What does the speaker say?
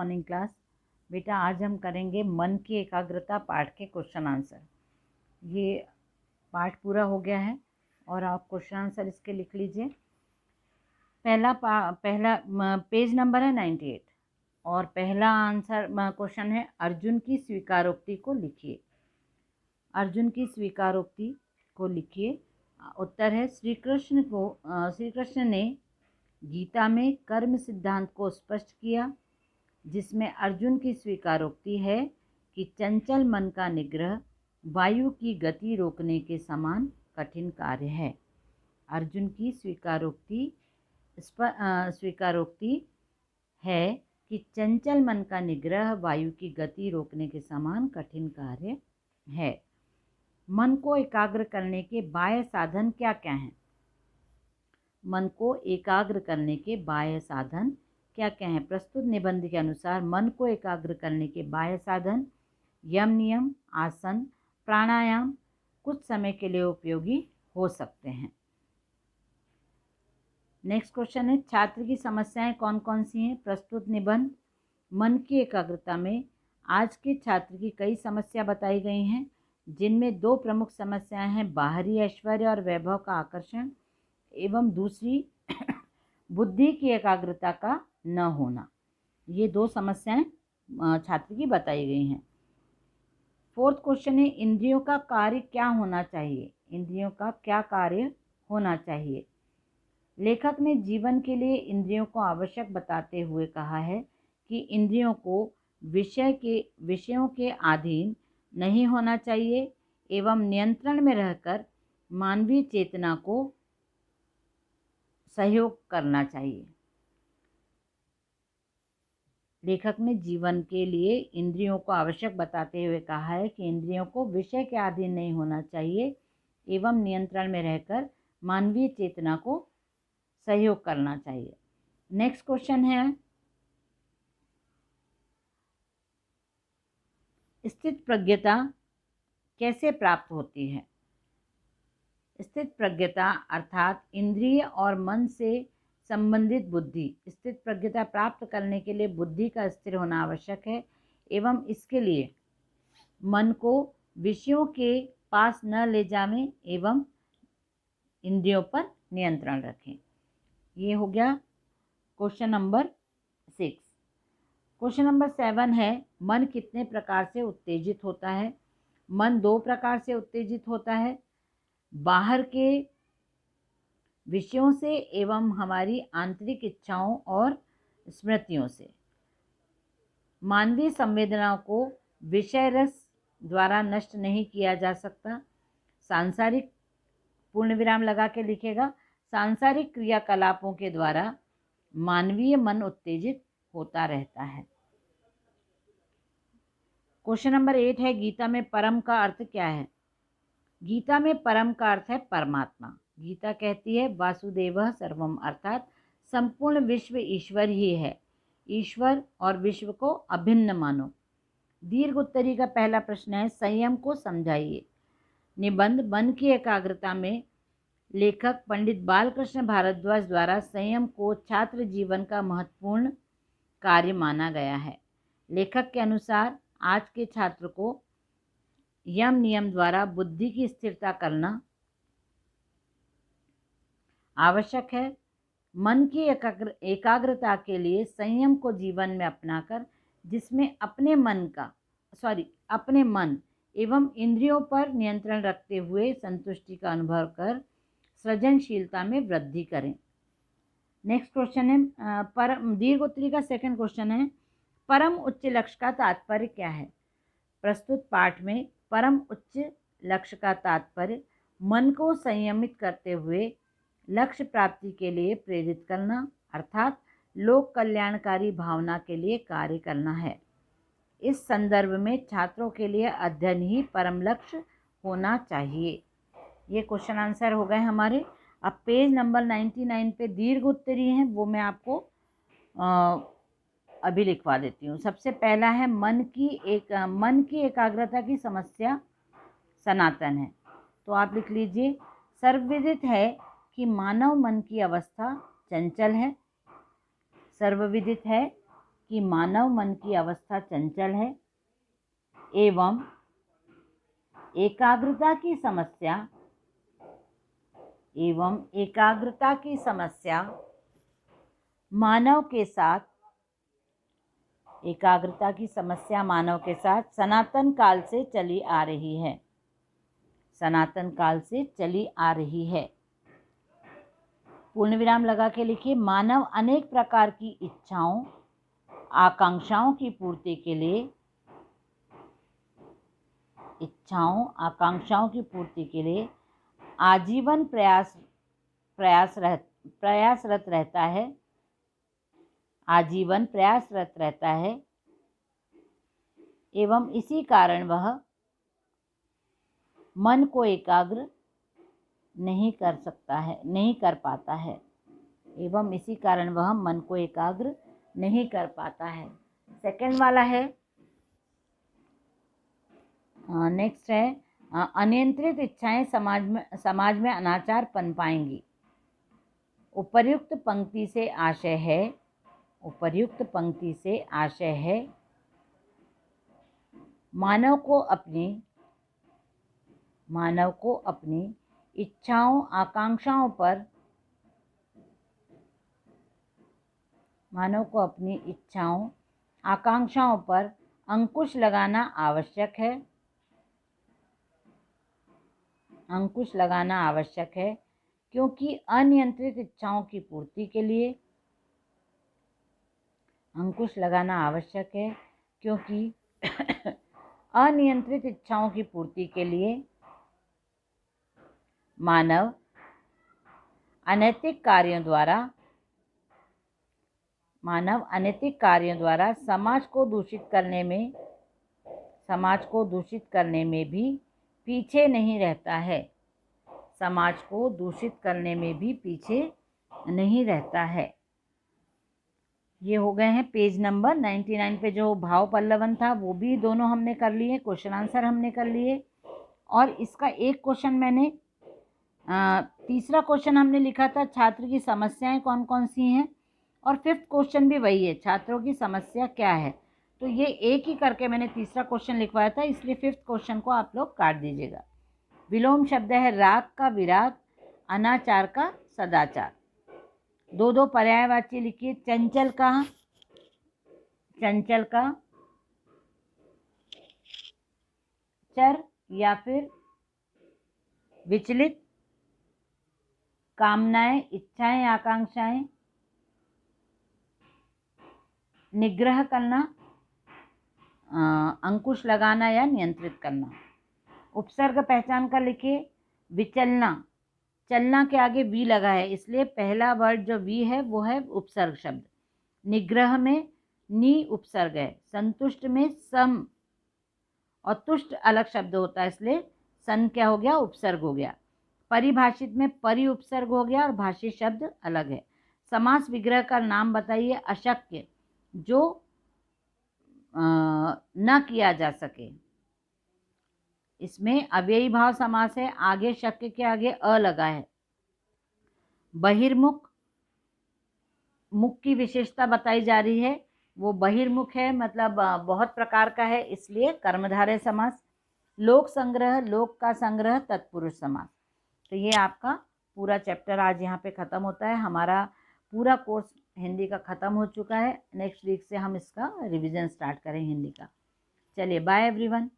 Morning class. बेटा आज हम करेंगे मन की एकाग्रता पाठ के क्वेश्चन आंसर। ये पाठ पूरा हो गया है और आप क्वेश्चन आंसर इसके लिख लीजिए। पहला पेज नंबर है 98 और पहला आंसर क्वेश्चन है अर्जुन की स्वीकारोक्ति को लिखिए। अर्जुन की स्वीकारोक्ति को लिखिए। उत्तर है श्री कृष्ण ने गीता में कर्म सिद्धांत को स्पष्ट किया, जिसमें अर्जुन की स्वीकारोक्ति है कि चंचल मन का निग्रह वायु की गति रोकने के समान कठिन कार्य है। अर्जुन की स्वीकारोक्ति है कि चंचल मन का निग्रह वायु की गति रोकने के समान कठिन कार्य है। मन को एकाग्र करने के बाह्य साधन क्या क्या हैं? मन को एकाग्र करने के बाह्य साधन क्या क्या हैं? प्रस्तुत निबंध के अनुसार मन को एकाग्र करने के बाह्य साधन यम नियम, आसन, प्राणायाम कुछ समय के लिए उपयोगी हो सकते हैं। नेक्स्ट क्वेश्चन है छात्र की समस्याएं कौन कौन सी हैं? प्रस्तुत निबंध मन की एकाग्रता में आज के छात्र की कई समस्या बताई गई हैं, जिनमें दो प्रमुख समस्याएं हैं बाहरी ऐश्वर्य और वैभव का आकर्षण एवं दूसरी बुद्धि की एकाग्रता का न होना। ये दो समस्याएं छात्र की बताई गई हैं। फोर्थ क्वेश्चन है इंद्रियों का कार्य क्या होना चाहिए? इंद्रियों का क्या कार्य होना चाहिए? लेखक ने जीवन के लिए इंद्रियों को आवश्यक बताते हुए कहा है कि इंद्रियों को विषयों के अधीन नहीं होना चाहिए एवं नियंत्रण में रहकर मानवीय चेतना को सहयोग करना चाहिए। लेखक ने जीवन के लिए इंद्रियों को आवश्यक बताते हुए कहा है कि इंद्रियों को विषय के अधीन नहीं होना चाहिए एवं नियंत्रण में रहकर मानवीय चेतना को सहयोग करना चाहिए। नेक्स्ट क्वेश्चन है स्थित प्रज्ञता कैसे प्राप्त होती है? स्थित प्रज्ञता अर्थात इंद्रिय और मन से संबंधित बुद्धि। स्थित प्रज्ञता प्राप्त करने के लिए बुद्धि का स्थिर होना आवश्यक है एवं इसके लिए मन को विषयों के पास न ले जावें एवं इंद्रियों पर नियंत्रण रखें। ये हो गया क्वेश्चन नंबर 6। क्वेश्चन नंबर 7 है मन कितने प्रकार से उत्तेजित होता है? मन दो प्रकार से उत्तेजित होता है, बाहर के विषयों से एवं हमारी आंतरिक इच्छाओं और स्मृतियों से। मानवीय संवेदनाओं को विषय रस द्वारा नष्ट नहीं किया जा सकता। सांसारिक पूर्ण विराम लगा के लिखेगा, सांसारिक क्रियाकलापों के द्वारा मानवीय मन उत्तेजित होता रहता है। क्वेश्चन नंबर 8 है गीता में परम का अर्थ क्या है? गीता में परम का अर्थ है परमात्मा। गीता कहती है वासुदेवः सर्वम अर्थात संपूर्ण विश्व ईश्वर ही है। ईश्वर और विश्व को अभिन्न मानो। दीर्घ उत्तरी का पहला प्रश्न है संयम को समझाइए। निबंध मन की एकाग्रता में लेखक पंडित बालकृष्ण भारद्वाज द्वारा संयम को छात्र जीवन का महत्वपूर्ण कार्य माना गया है। लेखक के अनुसार आज के छात्र को यम नियम द्वारा बुद्धि की स्थिरता करना आवश्यक है। मन की एकाग्रता के लिए संयम को जीवन में अपनाकर जिसमें अपने मन एवं इंद्रियों पर नियंत्रण रखते हुए संतुष्टि का अनुभव कर सृजनशीलता में वृद्धि करें। नेक्स्ट क्वेश्चन है दीर्घ उत्तरी का सेकंड क्वेश्चन है परम उच्च लक्ष्य का तात्पर्य क्या है? प्रस्तुत पाठ में परम उच्च लक्ष्य का तात्पर्य मन को संयमित करते हुए लक्ष्य प्राप्ति के लिए प्रेरित करना अर्थात लोक कल्याणकारी भावना के लिए कार्य करना है। इस संदर्भ में छात्रों के लिए अध्ययन ही परम लक्ष्य होना चाहिए। ये क्वेश्चन आंसर हो गए हमारे। अब पेज नंबर 99 पे दीर्घ उत्तरी हैं, वो मैं आपको अभी लिखवा देती हूँ। सबसे पहला है मन की एकाग्रता की समस्या सनातन है, तो आप लिख लीजिए सर्वविदित है कि मानव मन की अवस्था चंचल है। सर्वविदित है कि मानव मन की अवस्था चंचल है एवं एकाग्रता की समस्या मानव के साथ सनातन काल से चली आ रही है। पूर्ण विराम लगा के लिखिए, मानव अनेक प्रकार की इच्छाओं आकांक्षाओं की पूर्ति के लिए आजीवन प्रयासरत रहता है एवं इसी कारण वह मन को एकाग्र नहीं कर पाता है। सेकंड वाला है, नेक्स्ट है, अनियंत्रित इच्छाएं समाज में अनाचार पनपाएंगी। उपर्युक्त पंक्ति से आशय है मानव को अपनी इच्छाओं आकांक्षाओं पर अंकुश लगाना आवश्यक है क्योंकि अनियंत्रित इच्छाओं की पूर्ति के लिए मानव अनैतिक कार्यों द्वारा समाज को दूषित करने में भी पीछे नहीं रहता है। ये हो गए हैं पेज नंबर 99 पे। जो भाव पल्लवन था वो भी दोनों हमने कर लिए, क्वेश्चन आंसर हमने कर लिए। और इसका एक क्वेश्चन मैंने तीसरा क्वेश्चन हमने लिखा था, छात्र की समस्याएं कौन कौन सी हैं, और फिफ्थ क्वेश्चन भी वही है, छात्रों की समस्या क्या है। तो ये एक ही करके मैंने तीसरा क्वेश्चन लिखवाया था, इसलिए फिफ्थ क्वेश्चन को आप लोग काट दीजिएगा। विलोम शब्द है राग का विराग, अनाचार का सदाचार। दो पर्यायवाची लिखिए, चंचल का चर या फिर विचलित, कामनाएं, इच्छाएं, आकांक्षाएं, निग्रह करना, अंकुश लगाना या नियंत्रित करना। उपसर्ग पहचान कर लिखिए, विचलना, चलना के आगे वी लगा है इसलिए पहला वर्ड जो वी है वो है उपसर्ग शब्द। निग्रह में नी उपसर्ग है। संतुष्ट में सम और तुष्ट अलग शब्द होता है इसलिए सन क्या हो गया, उपसर्ग हो गया। परिभाषित में परि उपसर्ग हो गया और भाषित शब्द अलग है। समास विग्रह का नाम बताइए, अशक्य, जो न किया जा सके। इसमें अव्ययी भाव समास है, आगे शक्य के आगे अ लगा है। बहिर्मुख, मुख की विशेषता बताई जा रही है, वो बहिर्मुख है, मतलब बहुत प्रकार का है इसलिए कर्मधारय समास। लोक संग्रह, लोक का संग्रह, तत्पुरुष समास। तो ये आपका पूरा चैप्टर आज यहाँ पे ख़त्म होता है। हमारा पूरा कोर्स हिंदी का ख़त्म हो चुका है। नेक्स्ट वीक से हम इसका रिवीजन स्टार्ट करें हिंदी का। चलिए, बाय एवरीवन।